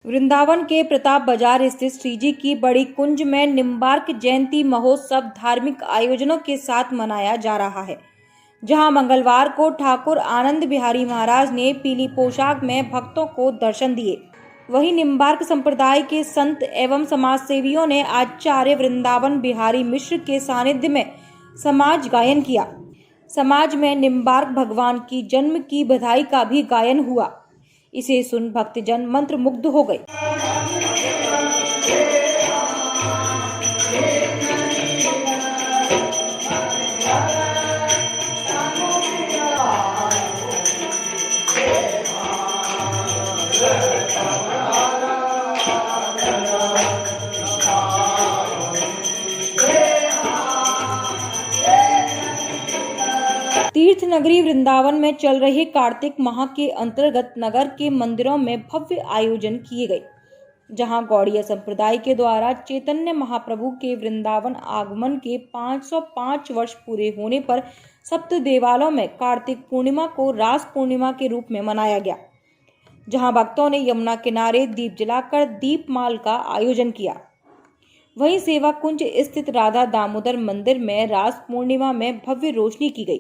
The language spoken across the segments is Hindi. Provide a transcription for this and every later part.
वृंदावन के प्रताप बाजार स्थित श्रीजी की बड़ी कुंज में निम्बार्क जयंती महोत्सव धार्मिक आयोजनों के साथ मनाया जा रहा है, जहां मंगलवार को ठाकुर आनंद बिहारी महाराज ने पीली पोशाक में भक्तों को दर्शन दिए। वहीं निम्बार्क संप्रदाय के संत एवं समाज सेवियों ने आचार्य वृंदावन बिहारी मिश्र के सानिध्य में समाज गायन किया। समाज में निम्बार्क भगवान की जन्म की बधाई का भी गायन हुआ। इसे सुन भक्तजन मंत्रमुग्ध हो गए। तीर्थ नगरी वृंदावन में चल रहे कार्तिक माह के अंतर्गत नगर के मंदिरों में भव्य आयोजन किए गए, जहां गौड़ीय संप्रदाय के द्वारा चैतन्य महाप्रभु के वृंदावन आगमन के 505 वर्ष पूरे होने पर सप्त देवालयों में कार्तिक पूर्णिमा को रास पूर्णिमा के रूप में मनाया गया, जहां भक्तों ने यमुना किनारे दीप जलाकर दीपमाल का आयोजन किया। वहीं सेवा कुंज स्थित राधा दामोदर मंदिर में रास पूर्णिमा में भव्य रोशनी की गई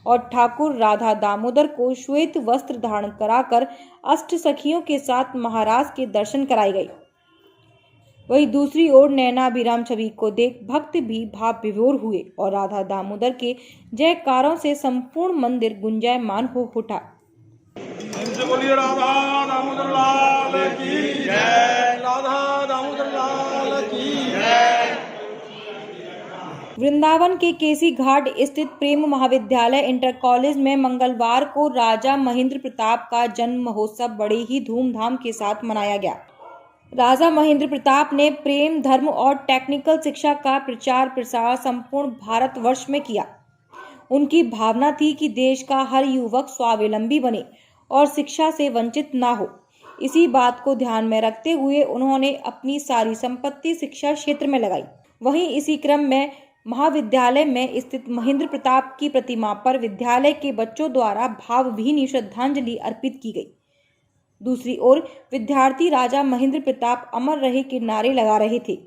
और ठाकुर राधा दामोदर को श्वेत वस्त्र धारण कराकर अष्ट सखियों के साथ महाराज के दर्शन कराए गए। वहीं दूसरी ओर नैनाभिराम छवि को देख भक्त भी भाव विभोर हुए और राधा दामोदर के जयकारों से संपूर्ण मंदिर गुंजायमान हो उठा। बोलिए राधा दामोदर लाल की जय, राधा दामोदर लाल की जय। वृंदावन के केसी घाट स्थित प्रेम महाविद्यालय इंटर कॉलेज में मंगलवार को राजा महेंद्र प्रताप का जन्म महोत्सव बड़े ही धूमधाम के साथ मनाया गया। राजा महेंद्र प्रताप ने प्रेम, धर्म और टेक्निकल शिक्षा का प्रचार प्रसार संपूर्ण भारतवर्ष में किया। उनकी भावना थी कि देश का हर युवक स्वावलंबी बने और शिक्षा से वंचित ना हो। इसी बात को ध्यान में रखते हुए उन्होंने अपनी सारी संपत्ति शिक्षा क्षेत्र में लगाई। वहीं इसी क्रम में महाविद्यालय में स्थित महेंद्र प्रताप की प्रतिमा पर विद्यालय के बच्चों द्वारा भावभीनी श्रद्धांजलि अर्पित की गई। दूसरी ओर विद्यार्थी राजा महेंद्र प्रताप अमर रहे के नारे लगा रहे थे।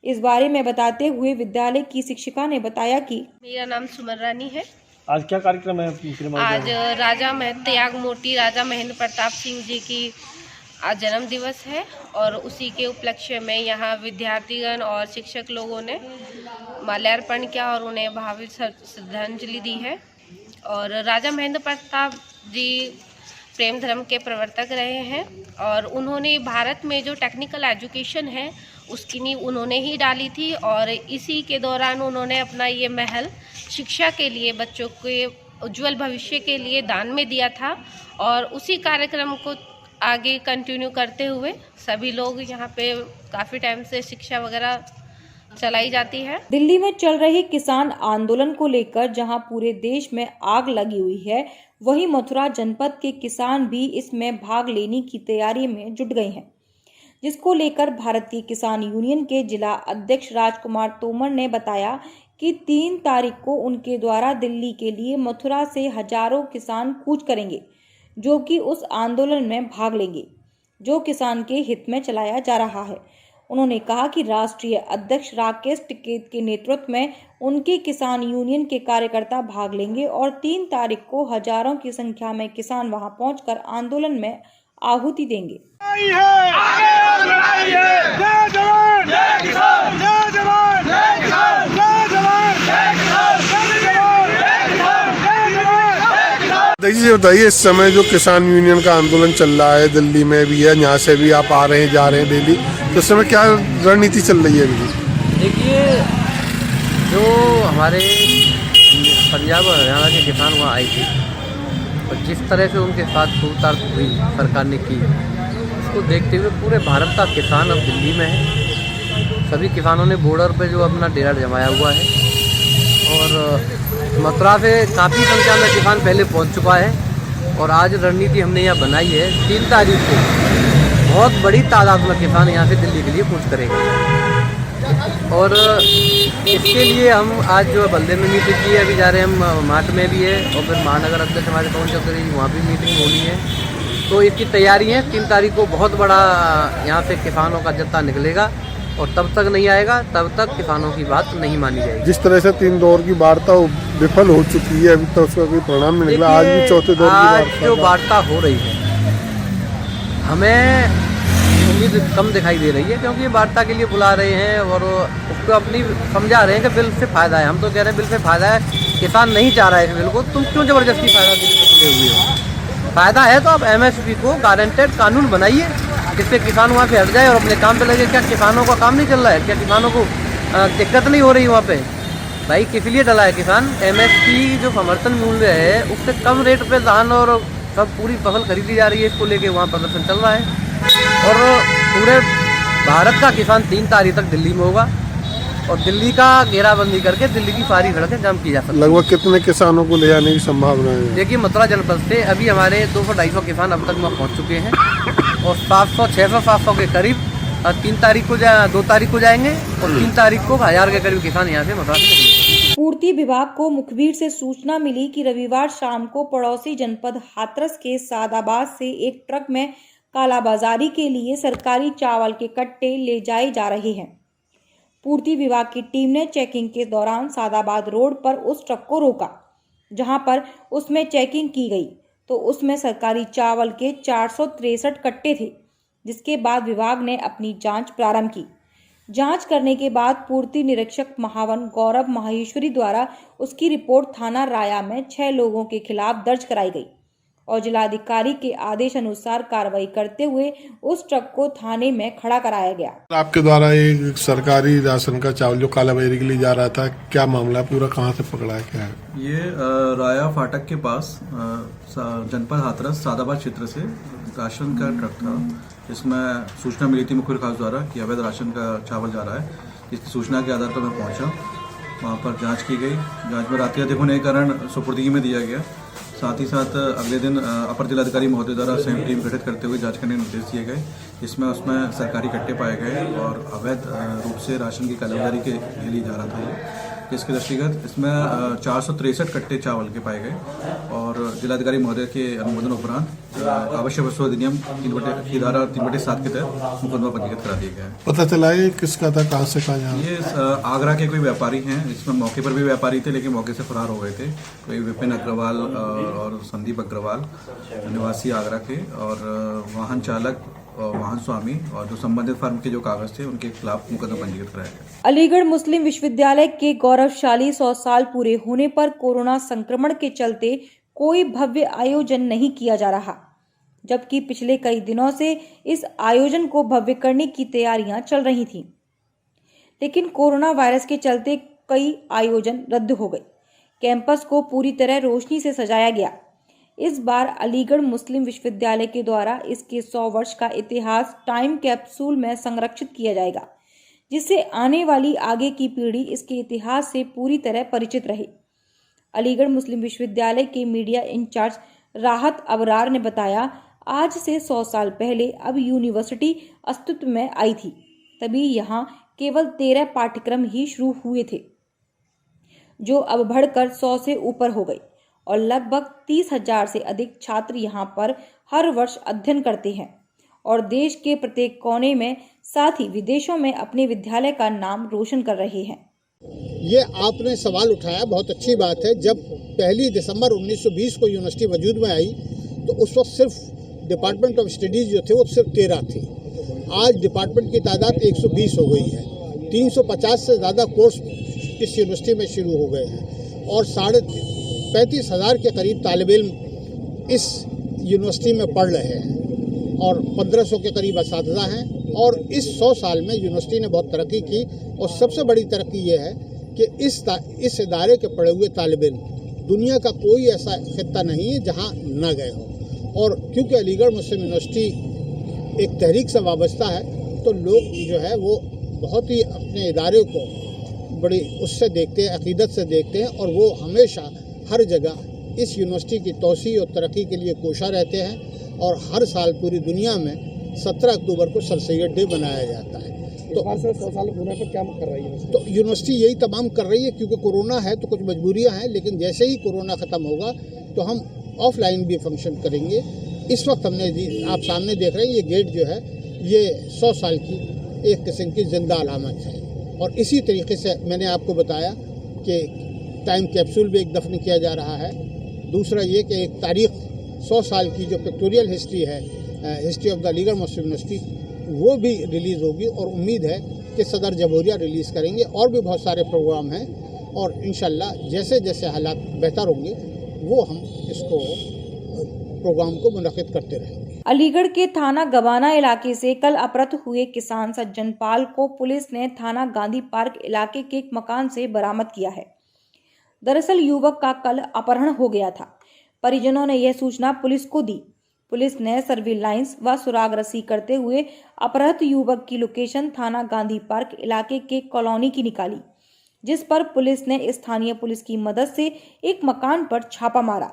इस बारे में बताते हुए विद्यालय की शिक्षिका ने बताया कि मेरा नाम सुमन रानी है। आज क्या कार्यक्रम है? आज राजा त्यागमूर्ति राजा महेंद्र प्रताप सिंह जी की आज जन्म दिवस है और उसी के उपलक्ष्य में यहाँ विद्यार्थीगण और शिक्षक लोगों ने माल्यार्पण किया और उन्हें भावभीनी श्रद्धांजलि दी है। और राजा महेंद्र प्रताप जी प्रेम धर्म के प्रवर्तक रहे हैं और उन्होंने भारत में जो टेक्निकल एजुकेशन है उसकी नींव उन्होंने ही डाली थी और इसी के दौरान उन्होंने अपना ये महल शिक्षा के लिए, बच्चों के उज्जवल भविष्य के लिए दान में दिया था और उसी कार्यक्रम को आगे कंटिन्यू करते हुए सभी लोग यहाँ पे काफ़ी टाइम से शिक्षा वगैरह चलाई जाती है। दिल्ली में चल रहे किसान आंदोलन को लेकर जहां पूरे देश में आग लगी हुई है, वहीं मथुरा जनपद के किसान भी इसमें भाग लेने की तैयारी में जुट गए हैं, जिसको लेकर भारतीय किसान यूनियन के जिला अध्यक्ष राजकुमार तोमर ने बताया कि 3 तारीख को उनके द्वारा दिल्ली के लिए मथुरा से हजारों किसान कूच करेंगे, जो कि उस आंदोलन में भाग लेंगे जो किसान के हित में चलाया जा रहा है। उन्होंने कहा कि राष्ट्रीय अध्यक्ष राकेश टिकैत के नेतृत्व में उनके किसान यूनियन के कार्यकर्ता भाग लेंगे और 3 तारीख को हजारों की संख्या में किसान वहां पहुंचकर आंदोलन में आहुति देंगे। देखिए बताइए, इस समय जो किसान यूनियन का आंदोलन चल रहा है, दिल्ली में भी है, यहाँ से भी आप आ रहे हैं जा रहे हैं डेली, तो इस समय क्या रणनीति चल रही है? देखिए, जो हमारे पंजाब और हरियाणा के किसान वहाँ आए थे और जिस तरह से उनके साथ छूटछाट हुई सरकार ने की, उसको देखते हुए पूरे भारत का किसान अब दिल्ली में है। सभी किसानों ने बॉर्डर पे जो अपना डेरा जमाया हुआ है और मथुरा से काफ़ी संख्या में किसान पहले पहुंच चुका है और आज रणनीति हमने यहाँ बनाई है 3 तारीख को बहुत बड़ी तादाद में किसान यहाँ से दिल्ली के लिए कूच करेंगे। और इसके लिए हम आज जो बल्दे में मीटिंग की है, अभी जा रहे हैं हम मार्ट में भी है, और फिर महानगर अध्यक्ष हमारे पवन चौधरी वहाँ भी मीटिंग होनी है। तो इसकी तैयारी है। 3 तारीख को बहुत बड़ा यहाँ से किसानों का जत्था निकलेगा, और तब तक नहीं आएगा तब तक किसानों की बात नहीं मानी जाएगी। जिस तरह से 3 दौर की वार्ता विफल हो चुकी है, अभी तक उसका कोई परिणाम नहीं निकला। आज भी चौथे दौर की आज जो वार्ता हो रही है, हमें उम्मीद कम दिखाई दे रही है, क्योंकि ये वार्ता के लिए बुला रहे हैं और उसको अपनी समझा रहे हैं कि बिल से फ़ायदा है। हम तो कह रहे हैं बिल से फ़ायदा है, किसान नहीं चाह रहा है इस बिल को, तुम क्यों ज़बरदस्ती फ़ायदा देने में तुले हुए हो? फ़ायदा है तो आप MSP को गारंटेड कानून बनाइए, जिससे किसान वहाँ से हट जाए और अपने काम पे लगे। क्या किसानों का काम नहीं चल रहा है? क्या किसानों को दिक्कत नहीं हो रही वहाँ पे? भाई किस लिए डला है किसान? MSP जो समर्थन मूल्य है उससे कम रेट पे धान और सब पूरी फसल खरीदी जा रही है, इसको लेके वहाँ प्रदर्शन चल रहा है। और पूरे भारत का किसान 3 तारीख तक दिल्ली में होगा, और दिल्ली का घेराबंदी करके दिल्ली की सारी सड़कें जाम की जा सकती है। लगभग कितने किसानों को ले जाने की संभावना है? देखिए, मथुरा जनपद से अभी हमारे 200-250 किसान अब तक वहाँ पहुँच चुके हैं, और 600-700 के करीब 2 तारीख को जाएंगे, और 3 तारीख को 1000 के करीब किसान यहाँ से मथुरा से निकलेंगे। पूर्ति विभाग को मुखबिर से सूचना मिली कि रविवार शाम को पड़ोसी जनपद हाथरस के सादाबाद से एक ट्रक में कालाबाजारी के लिए सरकारी चावल के कट्टे ले जाए जा रहे हैं। पूर्ति विभाग की टीम ने चेकिंग के दौरान सादाबाद रोड पर उस ट्रक को रोका, जहां पर उसमें चेकिंग की गई तो उसमें सरकारी चावल के 463 कट्टे थे, जिसके बाद विभाग ने अपनी जांच प्रारंभ की। जांच करने के बाद पूर्ति निरीक्षक महावन गौरव माहेश्वरी द्वारा उसकी रिपोर्ट थाना राया में 6 लोगों के खिलाफ दर्ज कराई गई, और जिलाधिकारी के आदेश अनुसार कार्रवाई करते हुए उस ट्रक को थाने में खड़ा कराया गया। आपके द्वारा एक सरकारी राशन का चावल जो कालाबाजारी के लिए जा रहा था, क्या मामला है? पूरा कहाँ से पकड़ा है, क्या है? ये राया फाटक के पास जनपद हाथरस सादाबाद क्षेत्र से राशन का ट्रक था, जिसमें सूचना मिली थी मुखबिर खास द्वारा कि अवैध राशन का चावल जा रहा है। इसकी सूचना के आधार पर मैं पहुंचा, वहां पर जांच की गई। जांच में रात्रि अधिक होने के कारण सुपुर्दगी में दिया गया। साथ ही साथ अगले दिन अपर जिलाधिकारी महोदय द्वारा संयुक्त टीम गठित करते हुए जांच करने के निर्देश दिए गए, जिसमें उसमें सरकारी कट्टे पाए गए और अवैध रूप से राशन की कालाबाजारी के लिए जा रहा था ये। जिसके दृष्टिगत इसमें 463 कट्टे चावल के पाए गए, और जिलाधिकारी महोदय के अनुमोदन उपरांत आवश्यक वस्तु अधिनियम की धारा 3/7 के तहत मुकदमा पंजीकृत करा दिया गया है। पता चला है किसका था, कहाँ से कहाँ जा? ये आगरा के कोई व्यापारी हैं, इसमें मौके पर भी व्यापारी थे लेकिन मौके से फरार हो गए थे। कोई विपिन अग्रवाल और संदीप अग्रवाल निवासी आगरा के, और वाहन चालक और वाहन स्वामी और जो संबंधित फर्म के जो कागज थे उनके खिलाफ मुकदमा पंजीकृत कराया गया। अलीगढ़ मुस्लिम विश्वविद्यालय के गौरवशाली 100 साल पूरे होने पर कोरोना संक्रमण के चलते कोई भव्य आयोजन नहीं किया जा रहा, जबकि पिछले कई दिनों से इस आयोजन को भव्य करने की तैयारियां चल रही थीं। लेकिन कोरोना वायरस के चलते कई आयोजन रद्द हो गए। कैंपस को पूरी तरह रोशनी से सजाया गया। इस बार अलीगढ़ मुस्लिम विश्वविद्यालय के द्वारा इसके 100 वर्ष का इतिहास टाइम कैप्सूल में संरक्षित किया जाएगा, जिससे आने वाली आगे की पीढ़ी इसके इतिहास से पूरी तरह परिचित रहे। अलीगढ़ मुस्लिम विश्वविद्यालय के मीडिया इंचार्ज राहत अबरार ने बताया, आज से 100 साल पहले अब यूनिवर्सिटी अस्तित्व में आई थी, तभी यहाँ केवल 13 पाठ्यक्रम ही शुरू हुए थे, जो अब बढ़कर 100 से ऊपर हो गए, और लगभग 30,000 से अधिक छात्र यहाँ पर हर वर्ष अध्ययन करते हैं और देश के प्रत्येक कोने में, साथ ही विदेशों में अपने विद्यालय का नाम रोशन कर रहे हैं। ये आपने सवाल उठाया, बहुत अच्छी बात है। जब 1 दिसंबर 1920 को यूनिवर्सिटी वजूद में आई तो उस वक्त सिर्फ डिपार्टमेंट ऑफ स्टडीज़ जो थे वो सिर्फ 13 थे। आज डिपार्टमेंट की तादाद 120 हो गई है। 350 से ज़्यादा कोर्स इस यूनिवर्सिटी में शुरू हो गए हैं, और 35,000 के करीब तालिब इल्म इस यूनिवर्सिटी में पढ़ रहे हैं, और 1500 के करीब असातिज़ा हैं। और इस 100 साल में यूनिवर्सिटी ने बहुत तरक्की की, और सबसे बड़ी तरक्की ये है कि इस इदारे के पढ़े हुए तालिब इल्म दुनिया का कोई ऐसा खित्ता नहीं है जहाँ न गए हों। और क्योंकि अलीगढ़ मुस्लिम यूनिवर्सिटी एक तहरीक से वाबस्ता है, तो लोग जो है वो बहुत ही अपने इदारे को बड़ी उससे देखते हैं, अकीदत से देखते हैं, और वो हमेशा हर जगह इस यूनिवर्सिटी की तोसी और तरक्की के लिए कोशा रहते हैं। और हर साल पूरी दुनिया में 17 अक्टूबर को सर सैयद डे मनाया जाता है। बार से 100 साल होने पर क्या कर रही है? तो यूनिवर्सिटी यही तमाम कर रही है, क्योंकि कोरोना है तो कुछ मजबूरियां हैं, लेकिन जैसे ही कोरोना ख़त्म होगा तो हम ऑफलाइन भी फंक्शन करेंगे। इस वक्त हमने आप सामने देख रहे हैं, ये गेट जो है ये 100 साल की एक किस्म की जिंदा अलामत है। और इसी तरीके से मैंने आपको बताया कि टाइम कैप्सूल भी एक दफन किया जा रहा है। दूसरा ये कि एक तारीख 100 साल की जो पिक्टोरियल हिस्ट्री है, history of the Aligarh Muslim university, वो भी रिलीज़ होगी और उम्मीद है कि सदर जमहूरिया रिलीज़ करेंगे। और भी बहुत सारे प्रोग्राम हैं और इंशाल्लाह जैसे जैसे हालात बेहतर होंगे वो हम इसको प्रोग्राम को मुनक़िद करते रहेंगे। अलीगढ़ के थाना गवाना इलाके से कल अपहृत हुए किसान सज्जन पाल को पुलिस ने थाना गांधी पार्क इलाके के एक मकान से बरामद किया है। दरअसल युवक का कल अपहरण हो गया था। परिजनों ने यह सूचना पुलिस को दी। पुलिस ने सर्विलांस व सुराग रस्सी करते हुए अपहृत युवक की लोकेशन थाना गांधी पार्क इलाके के कॉलोनी की निकाली, जिस पर पुलिस ने स्थानीय पुलिस की मदद से एक मकान पर छापा मारा,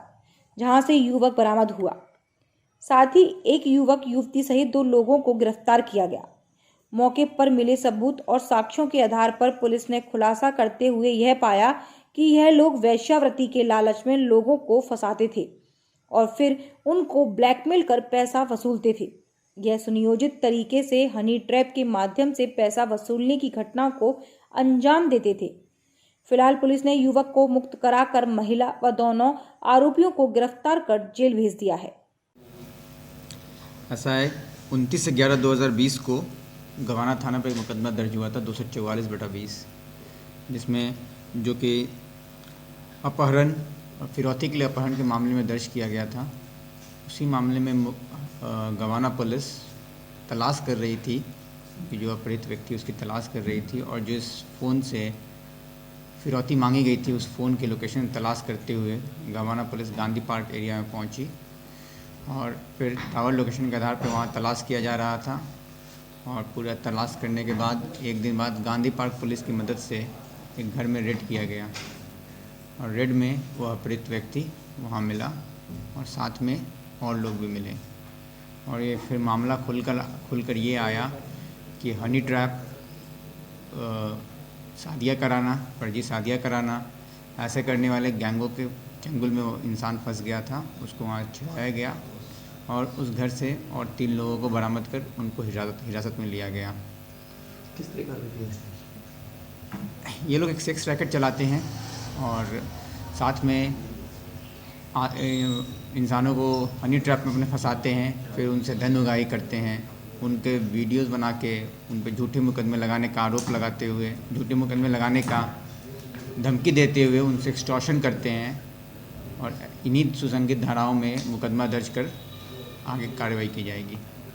जहां से युवक बरामद हुआ। साथ ही एक युवक युवती सहित 2 लोगों को गिरफ्तार किया गया। मौके पर मिले सबूत और साक्ष्यों के आधार पर पुलिस ने खुलासा करते हुए यह पाया कि यह लोग वेश्यावृत्ति के लालच में लोगों को फंसाते थे और फिर उनको ब्लैकमेल कर पैसा वसूलते थे। यह सुनियोजित तरीके से हनी ट्रैप के माध्यम से पैसा वसूलने की घटना को अंजाम देते थे। फिलहाल पुलिस ने युवक को मुक्त कराकर महिला व दोनों आरोपियों को गिरफ्तार कर जेल भेज दिया है। ऐसा है 29/11/2020 को गवाना थाना पर एक मुकदमा दर्ज हुआ था 244/20, जिसमें जो कि अपहरण और फिरौती के लिए अपहरण के मामले में दर्ज किया गया था। उसी मामले में गवाना पुलिस तलाश कर रही थी कि जो अपहृत व्यक्ति उसकी तलाश कर रही थी, और जिस फ़ोन से फिरौती मांगी गई थी उस फ़ोन की लोकेशन तलाश करते हुए गवाना पुलिस गांधी पार्क एरिया में पहुंची और फिर टावर लोकेशन के आधार पर वहां तलाश किया जा रहा था। और पूरा तलाश करने के बाद एक दिन बाद गांधी पार्क पुलिस की मदद से एक घर में रेड किया गया और रेड में वो अपहृत व्यक्ति वहाँ मिला और साथ में और लोग भी मिले। और ये फिर मामला खुलकर ये आया कि हनी ट्रैप, शादियाँ कराना, फर्जी शादियाँ कराना, ऐसे करने वाले गैंगों के चंगुल में वो इंसान फंस गया था। उसको वहाँ छुड़ाया गया और उस घर से और 3 लोगों को बरामद कर उनको हिरासत में लिया गया। किस तरह का ये लोग एक सेक्स रैकेट चलाते हैं और साथ में इंसानों को हनी ट्रैप में अपने फंसाते हैं, फिर उनसे धन उगाही करते हैं, उनके वीडियोस बना के उन पर झूठे मुकदमे लगाने का आरोप लगाते हुए, झूठे मुकदमे लगाने का धमकी देते हुए उनसे एक्सटॉर्शन करते हैं और इन्हीं सुसंगत धाराओं में मुकदमा दर्ज कर आगे कार्रवाई की जाएगी।